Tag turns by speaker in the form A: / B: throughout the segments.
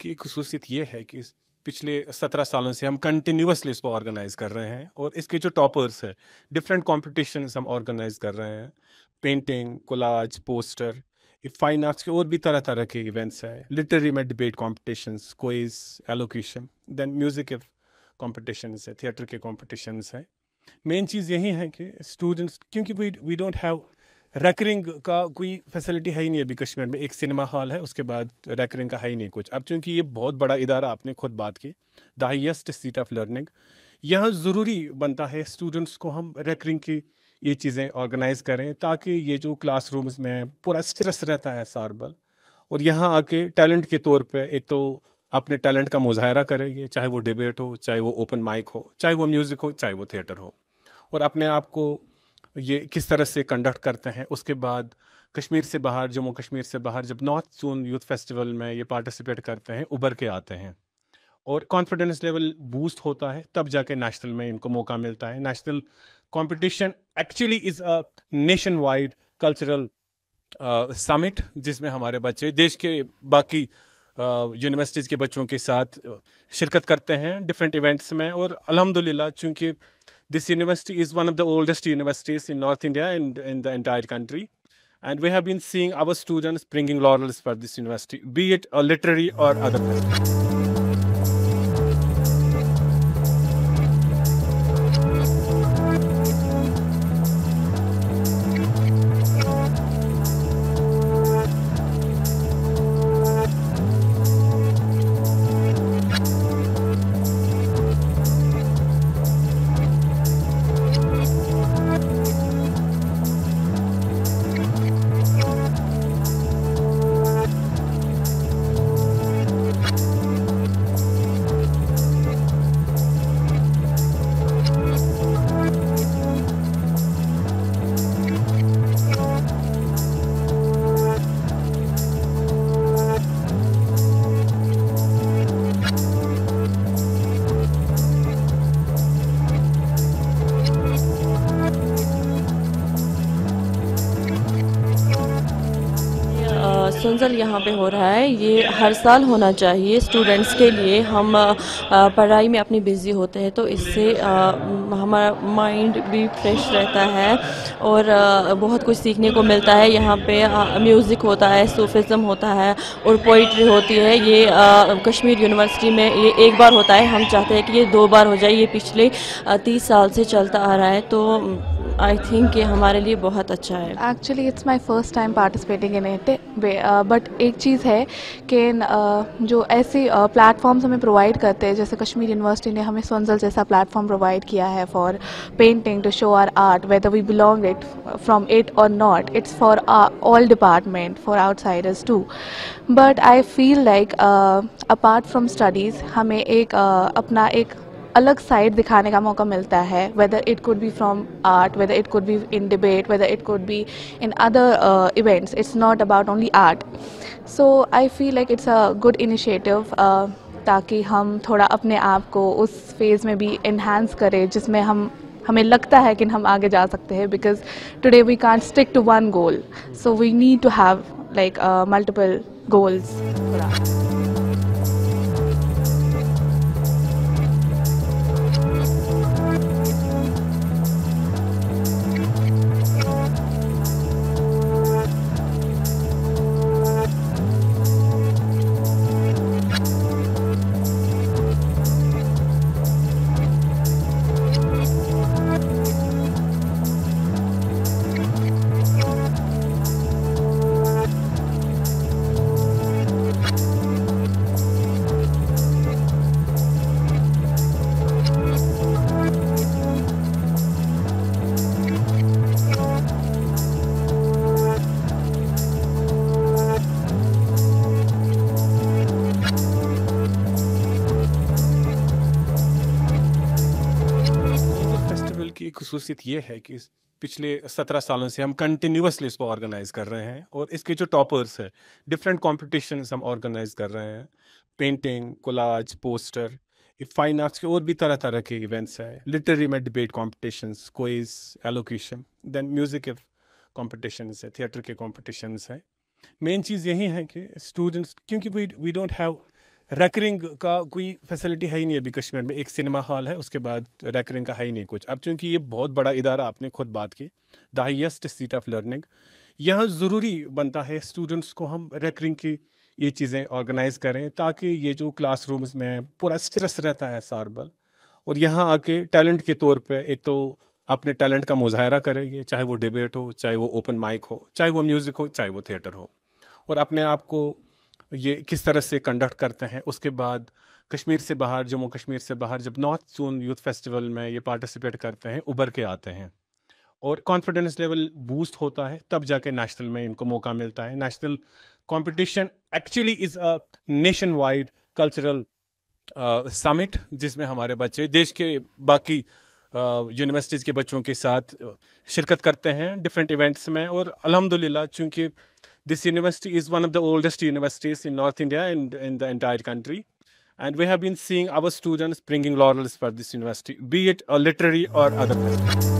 A: की खसूसियत ये है कि पिछले 17 सालों से हम कंटिन्यूअसली इसको ऑर्गेनाइज कर रहे हैं और इसके जो टॉपर्स हैं डिफरेंट कॉम्पिटिशन्स हम ऑर्गेनाइज कर रहे हैं। पेंटिंग, कोलाज, पोस्टर, ये फाइन आर्ट्स के और भी तरह तरह के इवेंट्स हैं। लिटरेरी में debate competitions, quiz, elocution, then music के कॉम्पिटिशन्स है, थिएटर के कॉम्पिटिशन्स हैं। मेन चीज़ यही है कि स्टूडेंट्स, क्योंकि वी डोंट हैव रैकरिंग का कोई फैसिलिटी है ही नहीं अभी कश्मीर में। एक सिनेमा हॉल है, उसके बाद रैकरिंग का है ही नहीं कुछ। अब चूंकि ये बहुत बड़ा इदारा, आपने खुद बात की, the highest seat of learning, यहाँ ज़रूरी बनता है स्टूडेंट्स को हम रैकरिंग की ये चीज़ें ऑर्गेनाइज करें, ताकि ये जो क्लासरूम्स में पूरा स्ट्रेस रहता है सारबल, और यहाँ आके टैलेंट के तौर पे एक तो अपने टैलेंट का मुजाहरा करेंगे, चाहे वो डिबेट हो, चाहे वो ओपन माइक हो, चाहे वो म्यूज़िक हो, चाहे वो थिएटर हो, और अपने आप को ये किस तरह से कंडक्ट करते हैं। उसके बाद कश्मीर से बाहर, जम्मू कश्मीर से बाहर जब नॉर्थ जोन यूथ फेस्टिवल में ये पार्टिसिपेट करते हैं, उभर के आते हैं और कॉन्फिडेंस लेवल बूस्ट होता है, तब जाके नेशनल में इनको मौका मिलता है। National competition actually is a nation wide cultural summit, जिसमें हमारे बच्चे देश के बाकी यूनिवर्सिटीज़ के बच्चों के साथ शिरकत करते हैं डिफरेंट इवेंट्स में। और अल्हम्दुलिल्लाह, चूँकि this university is one of the oldest universities in North India and in the entire country. And we have been seeing our students bringing laurels for this university, be it a literary or other festival.
B: सनजल यहाँ पे हो रहा है, ये हर साल होना चाहिए students के लिए। हम पढ़ाई में अपनी बिज़ी होते हैं, तो इससे हमारा माइंड भी फ्रेश रहता है और बहुत कुछ सीखने को मिलता है। यहाँ पे म्यूज़िक होता है, सूफिज़म होता है और पोइट्री होती है। ये कश्मीर यूनिवर्सिटी में ये एक बार होता है, हम चाहते हैं कि ये 2 बार हो जाए। ये पिछले 30 साल से चलता आ रहा है, तो आई थिंक ये हमारे लिए बहुत अच्छा है।
C: Actually it's my first time participating in it, but एक चीज़ है कि जो ऐसे प्लेटफॉर्म्स हमें प्रोवाइड करते हैं, जैसे कश्मीर यूनिवर्सिटी ने हमें सनजल जैसा प्लेटफॉर्म प्रोवाइड किया है for painting to show our art, whether we belong it from it or not, it's for all department, for outsiders too. But I feel like apart from studies हमें एक अपना एक अलग साइड दिखाने का मौका मिलता है, whether it could be from art, whether it could be in debate, whether it could be in other events. It's not about only art. So I feel like it's a good initiative, ताकि हम थोड़ा अपने आप को उस phase में भी enhance करें जिसमें हमें लगता है कि हम आगे जा सकते हैं, because today we can't stick to one goal, so we need to have like multiple goals.
A: की खसूसियत ये है कि पिछले 17 सालों से हम कंटिन्यूअसली इसको ऑर्गेनाइज कर रहे हैं और इसके जो टॉपर्स हैं डिफरेंट कॉम्पिटिशन्स हम ऑर्गेनाइज कर रहे हैं। पेंटिंग, कोलाज, पोस्टर, ये फाइन आर्ट्स के और भी तरह तरह के इवेंट्स हैं। लिटरेरी में debate competitions, quiz, elocution, then music के कॉम्पिटिशन्स है, थिएटर के कॉम्पिटिशन्स हैं। मेन चीज़ यही है कि स्टूडेंट्स, क्योंकि वी डोंट हैव रैकरिंग का कोई फैसिलिटी है ही नहीं अभी कश्मीर में। एक सिनेमा हॉल है, उसके बाद रैकरिंग का है ही नहीं कुछ। अब चूंकि ये बहुत बड़ा इदारा, आपने खुद बात की, the highest seat of learning, यहाँ ज़रूरी बनता है स्टूडेंट्स को हम रैकरिंग की ये चीज़ें ऑर्गेनाइज करें, ताकि ये जो क्लासरूम्स में पूरा स्ट्रेस रहता है सारबल, और यहाँ आके टैलेंट के तौर पे एक तो अपने टैलेंट का मुजाहरा करेंगे, चाहे वो डिबेट हो, चाहे वो ओपन माइक हो, चाहे वो म्यूज़िक हो, चाहे वो थिएटर हो, और अपने आप को ये किस तरह से कंडक्ट करते हैं। उसके बाद कश्मीर से बाहर, जम्मू कश्मीर से बाहर जब नॉर्थ जोन यूथ फेस्टिवल में ये पार्टिसिपेट करते हैं, उभर के आते हैं और कॉन्फिडेंस लेवल बूस्ट होता है, तब जाके नेशनल में इनको मौका मिलता है। National competition actually is a nation wide cultural summit, जिसमें हमारे बच्चे देश के बाकी यूनिवर्सिटीज़ के बच्चों के साथ शिरकत करते हैं डिफरेंट इवेंट्स में। और अल्हम्दुलिल्लाह, चूँकि this university is one of the oldest universities in north India and in the entire country, and we have been seeing our students bringing laurels for this university, be it a literary or other festival.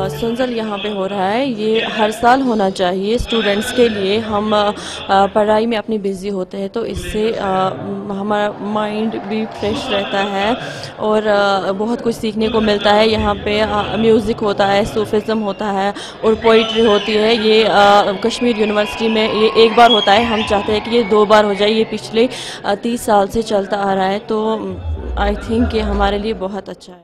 B: सुनजल यहाँ पे हो रहा है, ये हर साल होना चाहिए students के लिए। हम पढ़ाई में अपनी बिज़ी होते हैं, तो इससे हमारा माइंड भी फ्रेश रहता है और बहुत कुछ सीखने को मिलता है। यहाँ पे म्यूज़िक होता है, सूफिज़म होता है और पोइट्री होती है। ये कश्मीर यूनिवर्सिटी में ये एक बार होता है, हम चाहते हैं कि ये 2 बार हो जाए। ये पिछले 30 साल से चलता आ रहा है, तो आई थिंक ये हमारे लिए बहुत अच्छा है।